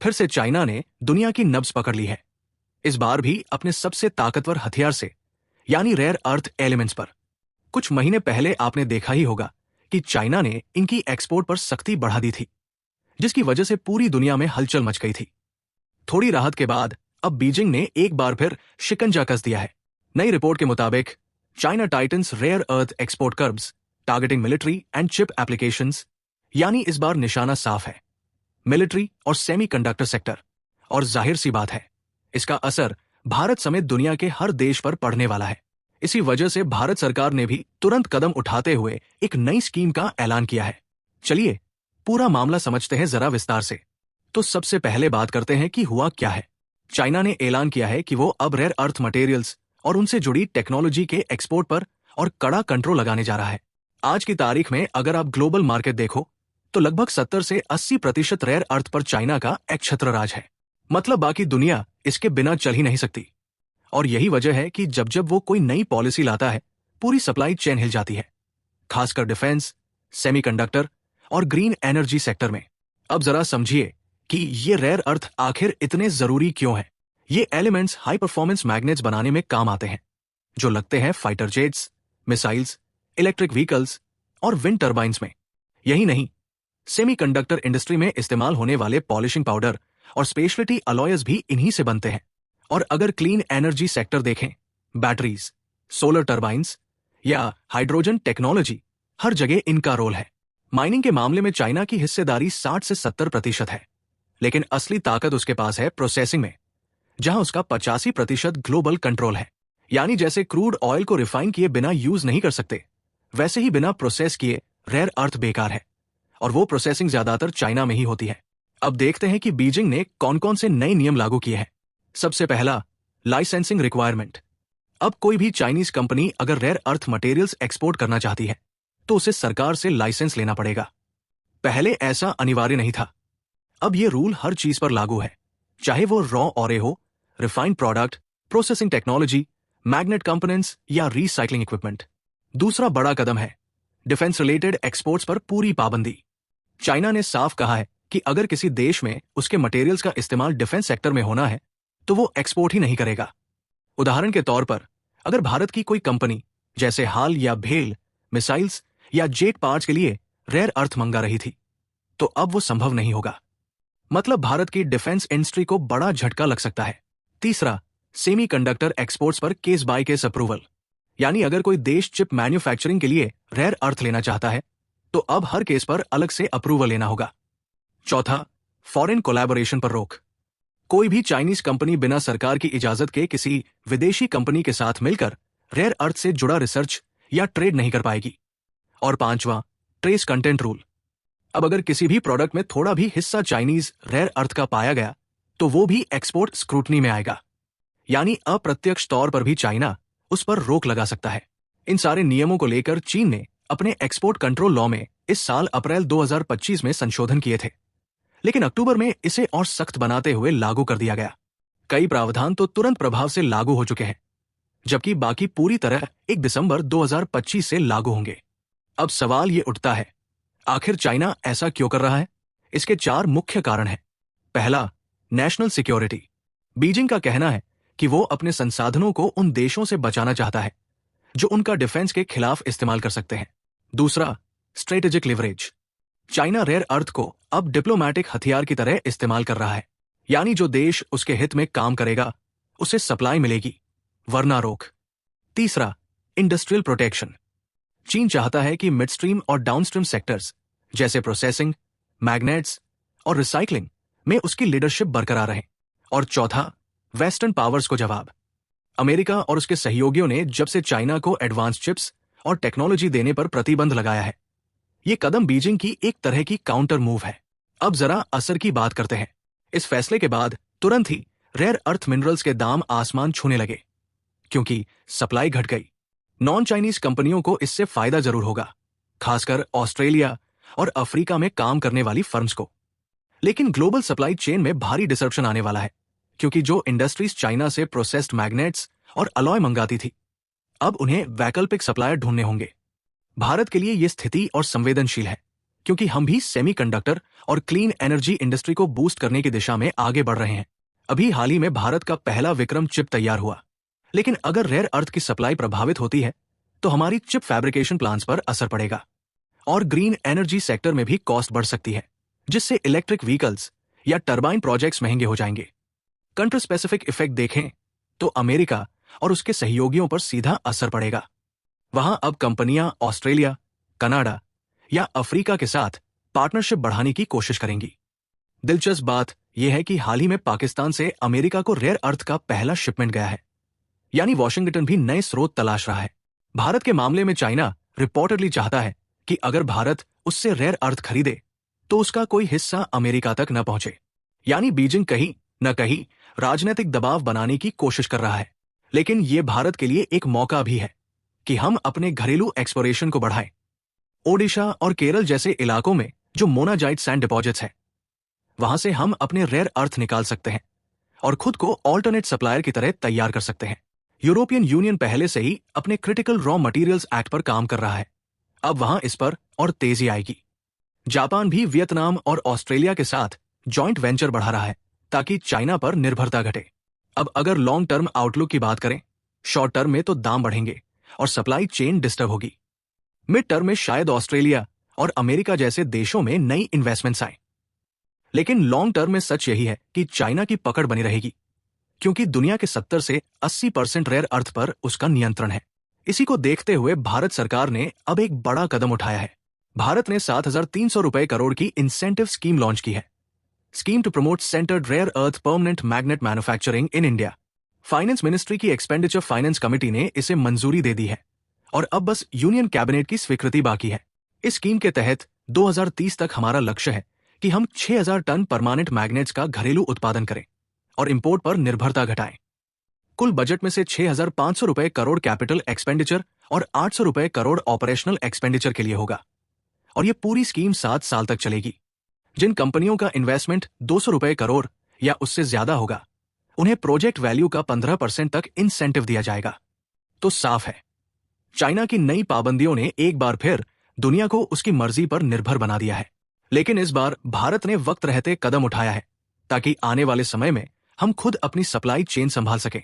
फिर से चाइना ने दुनिया की नब्ज पकड़ ली है, इस बार भी अपने सबसे ताकतवर हथियार से, यानी रेयर अर्थ एलिमेंट्स पर। कुछ महीने पहले आपने देखा ही होगा कि चाइना ने इनकी एक्सपोर्ट पर सख्ती बढ़ा दी थी, जिसकी वजह से पूरी दुनिया में हलचल मच गई थी। थोड़ी राहत के बाद अब बीजिंग ने एक बार फिर शिकंजा कस दिया है। नई रिपोर्ट के मुताबिक China tightens rare earth export curbs targeting military and chip applications, यानी इस बार निशाना साफ है, मिलिट्री और सेमीकंडक्टर सेक्टर। और जाहिर सी बात है, इसका असर भारत समेत दुनिया के हर देश पर पड़ने वाला है। इसी वजह से भारत सरकार ने भी तुरंत कदम उठाते हुए एक नई स्कीम का ऐलान किया है। चलिए पूरा मामला समझते हैं जरा विस्तार से। तो सबसे पहले बात करते हैं कि हुआ क्या है। चाइना ने ऐलान किया है कि वो अब रेयर अर्थ मटेरियल्स और उनसे जुड़ी टेक्नोलॉजी के एक्सपोर्ट पर और कड़ा कंट्रोल लगाने जा रहा है। आज की तारीख में अगर आप ग्लोबल मार्केट देखो तो लगभग 70 से 80% रेयर अर्थ पर चाइना का एक छत्र राज है। मतलब बाकी दुनिया इसके बिना चल ही नहीं सकती। और यही वजह है कि जब जब वो कोई नई पॉलिसी लाता है, पूरी सप्लाई चेन हिल जाती है, खासकर डिफेंस, सेमीकंडक्टर और ग्रीन एनर्जी सेक्टर में। अब जरा समझिए कि ये रेयर अर्थ आखिर इतने जरूरी क्यों हैं। ये एलिमेंट्स हाई परफॉर्मेंस मैग्नेट्स बनाने में काम आते हैं, जो लगते हैं fighter jets, missiles, electric vehicles और विंड टर्बाइन्स में। यही नहीं, सेमीकंडक्टर इंडस्ट्री में इस्तेमाल होने वाले पॉलिशिंग पाउडर और स्पेशलिटी अलॉयज भी इन्हीं से बनते हैं। और अगर क्लीन एनर्जी सेक्टर देखें, बैटरीज, सोलर टर्बाइन्स या हाइड्रोजन टेक्नोलॉजी, हर जगह इनका रोल है। माइनिंग के मामले में चाइना की हिस्सेदारी 60 से 70% है, लेकिन असली ताकत उसके पास है प्रोसेसिंग में, जहां उसका 85% ग्लोबल कंट्रोल है। यानी जैसे क्रूड ऑयल को रिफाइन किए बिना यूज नहीं कर सकते, वैसे ही बिना प्रोसेस किए रेयर अर्थ बेकार है, और वो प्रोसेसिंग ज्यादातर चाइना में ही होती है। अब देखते हैं कि बीजिंग ने कौन कौन से नए नियम लागू किए हैं। सबसे पहला, लाइसेंसिंग रिक्वायरमेंट। अब कोई भी चाइनीज कंपनी अगर रेयर अर्थ मटेरियल्स एक्सपोर्ट करना चाहती है तो उसे सरकार से लाइसेंस लेना पड़ेगा। पहले ऐसा अनिवार्य नहीं था, अब ये रूल हर चीज पर लागू है, चाहे वो रॉ ऑरे हो, refined product, processing technology, magnet components या रिसाइकलिंग इक्विपमेंट। दूसरा बड़ा कदम है डिफेंस रिलेटेड एक्सपोर्ट्स पर पूरी पाबंदी। चाइना ने साफ कहा है कि अगर किसी देश में उसके मटेरियल्स का इस्तेमाल डिफेंस सेक्टर में होना है तो वो एक्सपोर्ट ही नहीं करेगा। उदाहरण के तौर पर, अगर भारत की कोई कंपनी जैसे हाल या भेल मिसाइल्स या जेट पार्ट्स के लिए रेयर अर्थ मंगा रही थी, तो अब वो संभव नहीं होगा। मतलब भारत की डिफेंस इंडस्ट्री को बड़ा झटका लग सकता है। तीसरा, सेमीकंडक्टर एक्सपोर्ट्स पर केस बाय केस अप्रूवल। यानी अगर कोई देश चिप मैन्युफैक्चरिंग के लिए रेयर अर्थ लेना चाहता है तो अब हर केस पर अलग से अप्रूवल लेना होगा। चौथा, फॉरेन कोलैबोरेशन पर रोक। कोई भी चाइनीज कंपनी बिना सरकार की इजाजत के किसी विदेशी कंपनी के साथ मिलकर रेयर अर्थ से जुड़ा रिसर्च या ट्रेड नहीं कर पाएगी। और पांचवा, ट्रेस कंटेंट रूल। अब अगर किसी भी प्रोडक्ट में थोड़ा भी हिस्सा चाइनीज रेयर अर्थ का पाया गया तो वो भी एक्सपोर्ट स्क्रूटनी में आएगा। यानी अप्रत्यक्ष तौर पर भी चाइना उस पर रोक लगा सकता है। इन सारे नियमों को लेकर चीन ने अपने एक्सपोर्ट कंट्रोल लॉ में इस साल अप्रैल 2025 में संशोधन किए थे, लेकिन अक्टूबर में इसे और सख्त बनाते हुए लागू कर दिया गया। कई प्रावधान तो तुरंत प्रभाव से लागू हो चुके हैं, जबकि बाकी पूरी तरह 1 दिसंबर 2025 से लागू होंगे। अब सवाल ये उठता है, आखिर चाइना ऐसा क्यों कर रहा है? इसके 4 मुख्य कारण हैं। पहला, नेशनल सिक्योरिटी। बीजिंग का कहना है कि वो अपने संसाधनों को उन देशों से बचाना चाहता है जो उनका डिफेंस के खिलाफ इस्तेमाल कर सकते हैं। दूसरा, strategic leverage. China rare earth को अब डिप्लोमैटिक हथियार की तरह इस्तेमाल कर रहा है। यानी जो देश उसके हित में काम करेगा उसे सप्लाई मिलेगी, वरना रोक। तीसरा, इंडस्ट्रियल प्रोटेक्शन। चीन चाहता है कि मिडस्ट्रीम और डाउनस्ट्रीम सेक्टर्स जैसे प्रोसेसिंग, मैग्नेट्स और रिसाइकलिंग में उसकी लीडरशिप बरकरार रहे। और चौथा, वेस्टर्न पावर्स को जवाब। अमेरिका और उसके सहयोगियों ने जब से चाइना को एडवांस चिप्स और टेक्नोलॉजी देने पर प्रतिबंध लगाया है, ये कदम बीजिंग की एक तरह की काउंटर मूव है। अब जरा असर की बात करते हैं। इस फैसले के बाद तुरंत ही रेयर अर्थ मिनरल्स के दाम आसमान छूने लगे, क्योंकि सप्लाई घट गई। नॉन चाइनीज कंपनियों को इससे फायदा जरूर होगा, खासकर ऑस्ट्रेलिया और अफ्रीका में काम करने वाली फर्म्स को। लेकिन ग्लोबल सप्लाई चेन में भारी डिसरप्शन आने वाला है, क्योंकि जो इंडस्ट्रीज चाइना से प्रोसेस्ड मैग्नेट्स और अलॉय मंगाती थी, अब उन्हें वैकल्पिक सप्लायर ढूंढने होंगे। भारत के लिए यह स्थिति और संवेदनशील है, क्योंकि हम भी सेमीकंडक्टर और क्लीन एनर्जी इंडस्ट्री को बूस्ट करने की दिशा में आगे बढ़ रहे हैं। अभी हाल ही में भारत का पहला विक्रम चिप तैयार हुआ, लेकिन अगर रेयर अर्थ की सप्लाई प्रभावित होती है तो हमारी चिप फैब्रिकेशन प्लांट्स पर असर पड़ेगा और ग्रीन एनर्जी सेक्टर में भी कॉस्ट बढ़ सकती है, जिससे इलेक्ट्रिक व्हीकल्स या टरबाइन प्रोजेक्ट्स महंगे हो जाएंगे। कंट्री स्पेसिफिक इफेक्ट देखें तो अमेरिका और उसके सहयोगियों पर सीधा असर पड़ेगा। वहां अब कंपनियां ऑस्ट्रेलिया, कनाडा या अफ्रीका के साथ पार्टनरशिप बढ़ाने की कोशिश करेंगी। दिलचस्प बात यह है कि हाल ही में पाकिस्तान से अमेरिका को रेयर अर्थ का पहला शिपमेंट गया है, यानी वॉशिंगटन भी नए स्रोत तलाश रहा है। भारत के मामले में चाइना रिपोर्टेडली चाहता है कि अगर भारत उससे रेयर अर्थ खरीदे तो उसका कोई हिस्सा अमेरिका तक न पहुंचे, यानी बीजिंग कहीं न कहीं राजनीतिक दबाव बनाने की कोशिश कर रहा है। लेकिन यह भारत के लिए एक मौका भी है कि हम अपने घरेलू एक्सप्लोरेशन को बढ़ाएं। ओडिशा और केरल जैसे इलाकों में जो मोनाजाइट सैंड डिपॉजिट्स हैं, वहां से हम अपने रेयर अर्थ निकाल सकते हैं और खुद को ऑल्टरनेट सप्लायर की तरह तैयार कर सकते हैं। यूरोपियन यूनियन पहले से ही अपने क्रिटिकल रॉ मटेरियल्स एक्ट पर काम कर रहा है, अब वहां इस पर और तेजी आएगी। जापान भी वियतनाम और ऑस्ट्रेलिया के साथ जॉइंट वेंचर बढ़ा रहा है ताकि चाइना पर निर्भरता घटे। अब अगर लॉन्ग टर्म आउटलुक की बात करें, शॉर्ट टर्म में तो दाम बढ़ेंगे और सप्लाई चेन डिस्टर्ब होगी। मिड टर्म में शायद ऑस्ट्रेलिया और अमेरिका जैसे देशों में नई इन्वेस्टमेंट्स आए। लेकिन लॉन्ग टर्म में सच यही है कि चाइना की पकड़ बनी रहेगी, क्योंकि दुनिया के 70 से 80% रेयर अर्थ पर उसका नियंत्रण है। इसी को देखते हुए भारत सरकार ने अब एक बड़ा कदम उठाया है। भारत ने 7,300 रुपए करोड़ की इंसेंटिव स्कीम लॉन्च की है, scheme to promote sintered rare earth permanent magnet manufacturing in India. Finance ministry की एक्सपेंडिचर फाइनेंस कमेटी ने इसे मंजूरी दे दी है और अब बस यूनियन कैबिनेट की स्वीकृति बाकी है। इस स्कीम के तहत 2030 तक हमारा लक्ष्य है कि हम 6,000 टन परमानेंट मैग्नेट्स का घरेलू उत्पादन करें और इंपोर्ट पर निर्भरता घटाएं। कुल बजट में से 6,500 रुपए करोड़ कैपिटल एक्सपेंडिचर और 800 रुपए करोड़ ऑपरेशनल एक्सपेंडिचर के लिए होगा और यह पूरी स्कीम 7 साल तक चलेगी। जिन कंपनियों का इन्वेस्टमेंट 200 रुपए करोड़ या उससे ज्यादा होगा, उन्हें प्रोजेक्ट वैल्यू का 15% तक इंसेंटिव दिया जाएगा। तो साफ है, चाइना की नई पाबंदियों ने एक बार फिर दुनिया को उसकी मर्जी पर निर्भर बना दिया है। लेकिन इस बार भारत ने वक्त रहते कदम उठाया है ताकि आने वाले समय में हम खुद अपनी सप्लाई चेन संभाल सकें।